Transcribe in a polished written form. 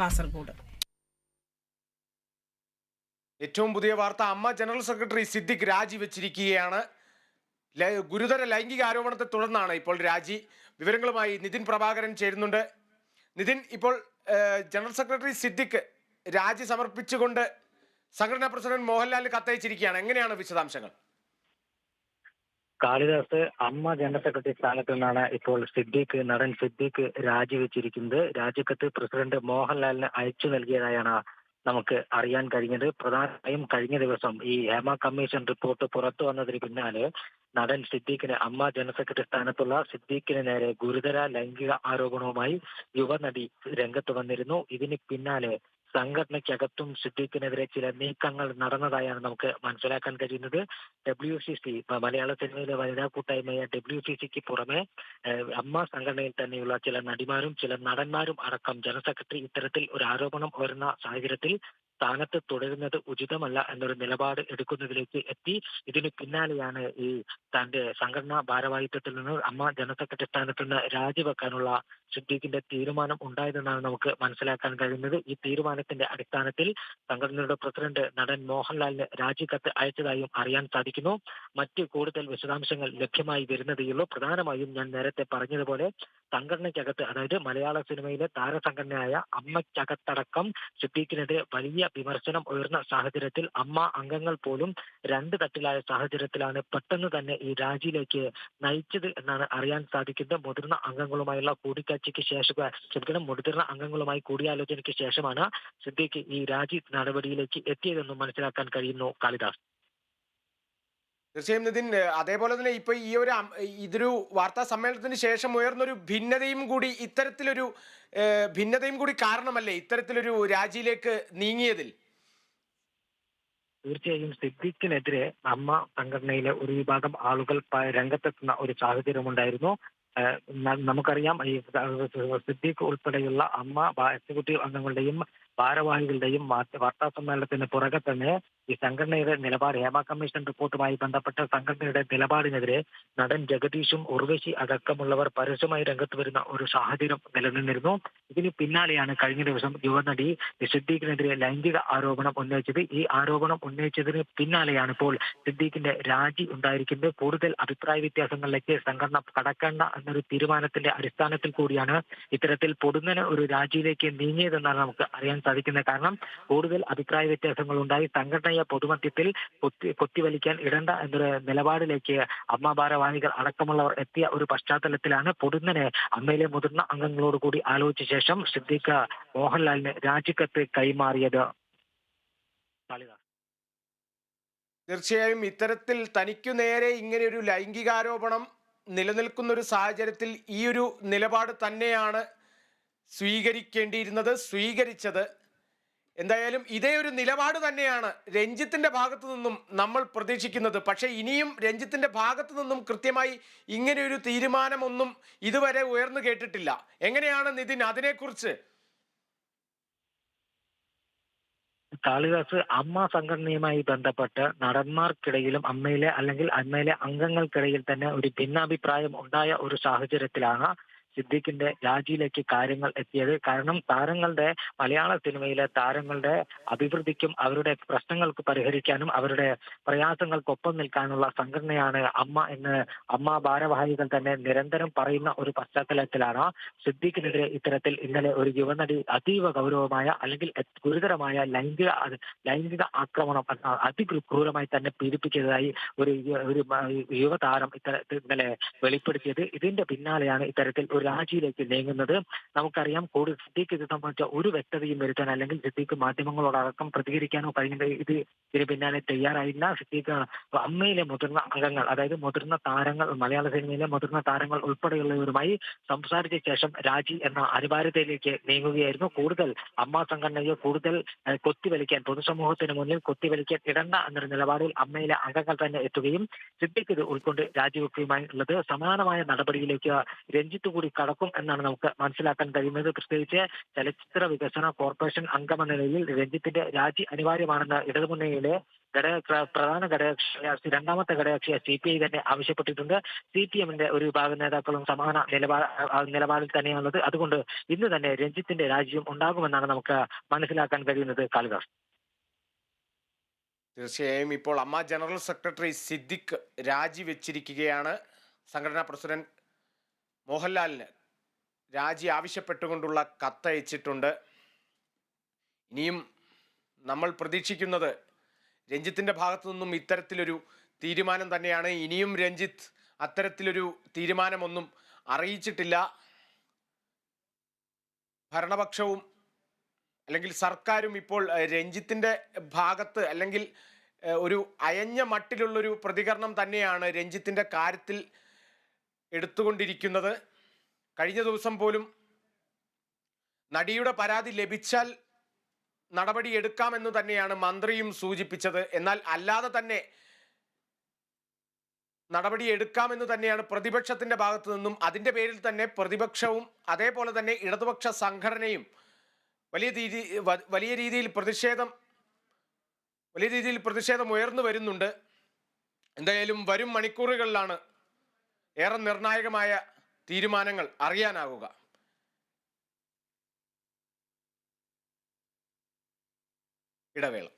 കാസർഗോഡ്. ഏറ്റവും പുതിയ വാർത്ത, അമ്മ ജനറൽ സെക്രട്ടറി സിദ്ദിഖ് രാജിവെച്ചിരിക്കുകയാണ്. ഗുരുതര ലൈംഗിക ആരോപണത്തെ തുടർന്നാണ് ഇപ്പോൾ രാജി. വിവരങ്ങളുമായി നിതിൻ പ്രഭാകരൻ ചേരുന്നുണ്ട്. നിതിൻ, ഇപ്പോൾ ജനറൽ സെക്രട്ടറി സിദ്ദിഖ് രാജി സമർപ്പിച്ചുകൊണ്ട് സംഘടനാ പ്രസിഡന്റ് മോഹൻലാലിന് കത്തയച്ചിരിക്കുകയാണ്. എങ്ങനെയാണ് വിശദാംശങ്ങൾ? കാളിദാസ്, അമ്മ ജനറൽ സെക്രട്ടറി സ്ഥാനത്ത് നിന്നാണ് ഇപ്പോൾ നടൻ സിദ്ദിഖ് രാജിവെച്ചിരിക്കുന്നത്. രാജിക്കത്ത് പ്രസിഡന്റ് മോഹൻലാലിന് അയച്ചു നൽകിയതായാണ് നമുക്ക് അറിയാൻ കഴിഞ്ഞത്. പ്രധാനമായും കഴിഞ്ഞ ദിവസം ഈ ഹേമ കമ്മീഷൻ റിപ്പോർട്ട് പുറത്തു വന്നതിന് പിന്നാലെ നടൻ സിദ്ദിഖിന്, അമ്മ ജനറൽ സെക്രട്ടറി സ്ഥാനത്തുള്ള സിദ്ദിഖിന് നേരെ ഗുരുതര ലൈംഗിക ആരോപണവുമായി യുവനടി രംഗത്ത് വന്നിരുന്നു. ഇതിന് പിന്നാലെ സംഘടനയ്ക്കകത്തും സിദ്ദിഖിനെതിരെ ചില നീക്കങ്ങൾ നടന്നതായാണ് നമുക്ക് മനസ്സിലാക്കാൻ കഴിയുന്നത്. WCC, മലയാള സിനിമയിലെ വനിതാ കൂട്ടായ്മയായ WCCക്ക് പുറമെ അമ്മ സംഘടനയിൽ തന്നെയുള്ള ചില നടിമാരും ചില നടന്മാരും അടക്കം ജനറൽ സെക്രട്ടറി ഇത്തരത്തിൽ ഒരു ആരോപണം വരുന്ന സാഹചര്യത്തിൽ സ്ഥാനത്ത് തുടരുന്നത് ഉചിതമല്ല എന്നൊരു നിലപാട് എടുക്കുന്നതിലേക്ക് എത്തി. ഇതിന് പിന്നാലെയാണ് ഈ തന്റെ സംഘടനാ ഭാരവാഹിത്വത്തിൽ നിന്ന് അമ്മ ജനറൽ സെക്രട്ടറി സ്ഥാനത്ത് നിന്ന് രാജിവെക്കാനുള്ള സിദ്ദീഖിന്റെ തീരുമാനം ഉണ്ടായതെന്നാണ് നമുക്ക് മനസ്സിലാക്കാൻ കഴിയുന്നത്. ഈ തീരുമാനത്തിന്റെ അടിസ്ഥാനത്തിൽ സംഘടനയുടെ പ്രസിഡന്റ് നടൻ മോഹൻലാലിന് രാജിക്കത്ത് അയച്ചതായും അറിയാൻ സാധിക്കുന്നു. മറ്റ് കൂടുതൽ വിശദാംശങ്ങൾ ലഭ്യമായി വരുന്നതേയുള്ളൂ. പ്രധാനമായും ഞാൻ നേരത്തെ പറഞ്ഞതുപോലെ സംഘടനയ്ക്കകത്ത്, അതായത് മലയാള സിനിമയിലെ താരസംഘടനയായ അമ്മയ്ക്കകത്തടക്കം സിദ്ദീഖിനെതിരെ വലിയ വിമർശനം ഉയർന്ന സാഹചര്യത്തിൽ അമ്മ അംഗങ്ങൾ പോലും രണ്ട് തട്ടിലായ സാഹചര്യത്തിലാണ് പെട്ടെന്ന് തന്നെ ഈ രാജിയിലേക്ക് നയിച്ചത് എന്നാണ് അറിയാൻ സാധിക്കുന്നത്. മുതിർന്ന അംഗങ്ങളുമായുള്ള മുതിർന്ന അംഗങ്ങളുമായി കൂടിയാലോചനയ്ക്ക് ശേഷമാണ് സിദ്ദീഖ് ഈ രാജി നടപടിയിലേക്ക് എത്തിയതെന്നും മനസ്സിലാക്കാൻ കഴിയുന്നു. കാളിദാസ്. തീർച്ചയായും നിതിൻ, അതേപോലെ തന്നെ ഇപ്പൊ ഈ ഇതൊരു വാർത്താ സമ്മേളനത്തിന് ശേഷം ഉയർന്നൊരു ഭിന്നതയും കൂടി കാരണമല്ലേ ഇത്തരത്തിലൊരു രാജിയിലേക്ക് നീങ്ങിയതിൽ? തീർച്ചയായും സിദ്ദീഖിനെതിരെ അമ്മ സംഘടനയിലെ ഒരു വിഭാഗം ആളുകൾ രംഗത്തെത്തുന്ന ഒരു സാഹചര്യമുണ്ടായിരുന്നു. നമുക്കറിയാം, ഈ സിദ്ദീഖ് ഉൾപ്പെടെയുള്ള അമ്മ എക്സിക്യൂട്ടീവ് അംഗങ്ങളുടെയും ഭാരവാഹികളുടെയും വാർത്താ സമ്മേളനത്തിന് പുറകെ തന്നെ ഈ സംഘടനയുടെ നിലപാട്, ഹേമ കമ്മീഷൻ റിപ്പോർട്ടുമായി ബന്ധപ്പെട്ട സംഘടനയുടെ നിലപാടിനെതിരെ നടൻ ജഗദീഷും ഉർവശി അടക്കമുള്ളവർ പരസ്യമായി രംഗത്ത് വരുന്ന ഒരു സാഹചര്യം നിലനിന്നിരുന്നു. ഇതിന് പിന്നാലെയാണ് കഴിഞ്ഞ ദിവസം യുവനടി സിദ്ദീഖിനെതിരെ ലൈംഗിക ആരോപണം ഉന്നയിച്ചത്. ഈ ആരോപണം ഉന്നയിച്ചതിന് പിന്നാലെയാണ് ഇപ്പോൾ സിദ്ദീഖിന്റെ രാജി ഉണ്ടായിരിക്കുന്നത്. കൂടുതൽ അഭിപ്രായ വ്യത്യാസങ്ങളിലേക്ക് സംഘടന കടക്കേണ്ട എന്നൊരു തീരുമാനത്തിന്റെ അടിസ്ഥാനത്തിൽ കൂടിയാണ് ഇത്തരത്തിൽ പൊടുന്നനെ ഒരു രാജിയിലേക്ക് നീങ്ങിയതെന്നാണ് നമുക്ക് അറിയാൻ സാധിക്കുന്നത്. കാരണം കൂടുതൽ അഭിപ്രായ വ്യത്യാസങ്ങൾ ഉണ്ടായി സംഘടനയെ പൊതുമധ്യത്തിൽ കൊത്തിവലിക്കാൻ ഇടണ്ട എന്നൊരു നിലപാടിലേക്ക് അമ്മ ഭാരവാഹികൾ അടക്കമുള്ളവർ എത്തിയ ഒരു പശ്ചാത്തലത്തിലാണ് പൊടുന്നനെ അമ്മയിലെ മുതിർന്ന അംഗങ്ങളോട് കൂടി ആലോചിച്ച ശേഷം സിദ്ദീഖ് മോഹൻലാലിന് രാജിക്കത്ത് കൈമാറിയത്. തീർച്ചയായും ഇത്തരത്തിൽ തനിക്കു നേരെ ഇങ്ങനെ ഒരു ലൈംഗികാരോപണം നിലനിൽക്കുന്ന ഒരു സാഹചര്യത്തിൽ ഈ ഒരു നിലപാട് തന്നെയാണ് സ്വീകരിച്ചത്. എന്തായാലും ഇതേ ഒരു നിലപാട് തന്നെയാണ് രഞ്ജിത്തിന്റെ ഭാഗത്തു നിന്നും നമ്മൾ പ്രതീക്ഷിക്കുന്നത്. പക്ഷേ ഇനിയും രഞ്ജിത്തിന്റെ ഭാഗത്തു നിന്നും കൃത്യമായി ഇങ്ങനെ ഒരു തീരുമാനമൊന്നും ഇതുവരെ ഉയർന്നു കേട്ടിട്ടില്ല. എങ്ങനെയാണ് നിതിൻ അതിനെക്കുറിച്ച്? കാളിദാസ്, അമ്മ സംഘടനയുമായി ബന്ധപ്പെട്ട് നടന്മാർക്കിടയിലും അമ്മയിലെ അംഗങ്ങൾക്കിടയിൽ തന്നെ ഒരു ഭിന്നാഭിപ്രായം ഉണ്ടായ ഒരു സാഹചര്യത്തിലാണ് സിദ്ദീഖിന്റെ രാജിയിലേക്ക് കാര്യങ്ങൾ എത്തിയത്. കാരണം മലയാള സിനിമയിലെ താരങ്ങളുടെ അഭിവൃദ്ധിക്കും അവരുടെ പ്രശ്നങ്ങൾക്ക് പരിഹരിക്കാനും അവരുടെ പ്രയാസങ്ങൾക്കൊപ്പം നിൽക്കാനുള്ള സംഘടനയാണ് അമ്മ എന്ന് അമ്മ ഭാരവാഹികൾ തന്നെ നിരന്തരം പറയുന്ന ഒരു പശ്ചാത്തലത്തിലാണ് സിദ്ദീഖിനെതിരെ ഇത്തരത്തിൽ ഇന്നലെ ഒരു യുവനടി അതീവ ഗൗരവമായ അല്ലെങ്കിൽ ഗുരുതരമായ ലൈംഗിക ആക്രമണം അതിക്രൂരമായി തന്നെ പീഡിപ്പിച്ചതായി ഒരു യുവതാരം ഇന്നലെ വെളിപ്പെടുത്തിയത്. ഇതിന്റെ പിന്നാലെയാണ് ഇത്തരത്തിൽ ഒരു രാജിയിലേക്ക് നീങ്ങുന്നത്. നമുക്കറിയാം, സിദ്ദീഖ് ഇത് സംബന്ധിച്ച ഒരു വ്യക്തതയും വരുത്താൻ അല്ലെങ്കിൽ സിദ്ദീഖ് മാധ്യമങ്ങളോടക്കം പ്രതികരിക്കാനോ ഇതിന് പിന്നാലെ തയ്യാറായില്ല. സിദ്ദീഖ് അമ്മയിലെ മുതിർന്ന അംഗങ്ങൾ, അതായത് മുതിർന്ന താരങ്ങൾ, മലയാള സിനിമയിലെ മുതിർന്ന താരങ്ങൾ ഉൾപ്പെടെയുള്ളവരുമായി സംസാരിച്ച ശേഷം രാജി എന്ന അനിവാര്യതയിലേക്ക് നീങ്ങുകയായിരുന്നു. കൂടുതൽ അമ്മ സംഘടനയെ പൊതുസമൂഹത്തിന് മുന്നിൽ കൊത്തിവലിക്കാൻ ഇടണ്ട എന്നൊരു നിലപാടിൽ അമ്മയിലെ അംഗങ്ങൾ തന്നെ എത്തുകയും സിദ്ദീഖ് ഇത് ഉൾക്കൊണ്ട് രാജിവെക്കുകയുമായി ഉള്ളത്. സമാനമായ നടപടിയിലേക്ക് രഞ്ജിത്ത് കൂടി കടക്കും എന്നാണ് നമുക്ക് മനസ്സിലാക്കാൻ കഴിയുന്നത്. പ്രത്യേകിച്ച് ചലച്ചിത്ര വികസന കോർപ്പറേഷൻ അംഗമെന്ന നിലയിൽ രഞ്ജിത്തിന്റെ രാജി അനിവാര്യമാണെന്ന് ഇടതുമുന്നണിയിലെ പ്രധാന ഘടകകക്ഷിയായ രണ്ടാമത്തെ ഘടകകക്ഷിയായ CPI തന്നെ ആവശ്യപ്പെട്ടിട്ടുണ്ട്. CPM-ന്റെ ഒരു വിഭാഗം നേതാക്കളും സമാന നിലപാടിൽ തന്നെയാണുള്ളത്. അതുകൊണ്ട് ഇന്ന് തന്നെ രഞ്ജിത്തിന്റെ രാജിയും ഉണ്ടാകുമെന്നാണ് നമുക്ക് മനസ്സിലാക്കാൻ കഴിയുന്നത്. കാളിദാസ്. തീർച്ചയായും ഇപ്പോൾ അമ്മ ജനറൽ സെക്രട്ടറി സിദ്ദിഖ് രാജിവെച്ചിരിക്കുകയാണ്. സംഘടനാ പ്രസിഡന്റ് മോഹൻലാലിന് രാജി ആവശ്യപ്പെട്ടുകൊണ്ടുള്ള കത്തയച്ചിട്ടുണ്ട്. ഇനിയും നമ്മൾ പ്രതീക്ഷിക്കുന്നത് രഞ്ജിത്തിന്റെ ഭാഗത്തു നിന്നും ഇത്തരത്തിലൊരു തീരുമാനം തന്നെയാണ്. ഇനിയും രഞ്ജിത്ത് അത്തരത്തിലൊരു തീരുമാനമൊന്നും അറിയിച്ചിട്ടില്ല. ഭരണപക്ഷവും അല്ലെങ്കിൽ സർക്കാരും ഇപ്പോൾ രഞ്ജിത്തിന്റെ ഭാഗത്ത് അല്ലെങ്കിൽ ഒരു അയഞ്ഞ മട്ടിലുള്ളൊരു പ്രതികരണം തന്നെയാണ് രഞ്ജിത്തിന്റെ കാര്യത്തിൽ എടുത്തുകൊണ്ടിരിക്കുന്നത്. കഴിഞ്ഞ ദിവസം പോലും നടിയുടെ പരാതി ലഭിച്ചാൽ നടപടി എടുക്കാമെന്ന് തന്നെയാണ് മന്ത്രിയും സൂചിപ്പിച്ചത്. എന്നാൽ അല്ലാതെ തന്നെ നടപടി എടുക്കാമെന്ന് തന്നെയാണ് പ്രതിപക്ഷത്തിന്റെ ഭാഗത്തു നിന്നും. അതിന്റെ പേരിൽ തന്നെ പ്രതിപക്ഷവും അതേപോലെ തന്നെ ഇടതുപക്ഷ സംഘടനയും വലിയ രീതിയിൽ പ്രതിഷേധം ഉയർന്നു വരുന്നുണ്ട്. എന്തായാലും വരും മണിക്കൂറുകളിലാണ് ഏറെ നിർണായകമായ തീരുമാനങ്ങൾ അറിയാനാകുക. ഇടവേള.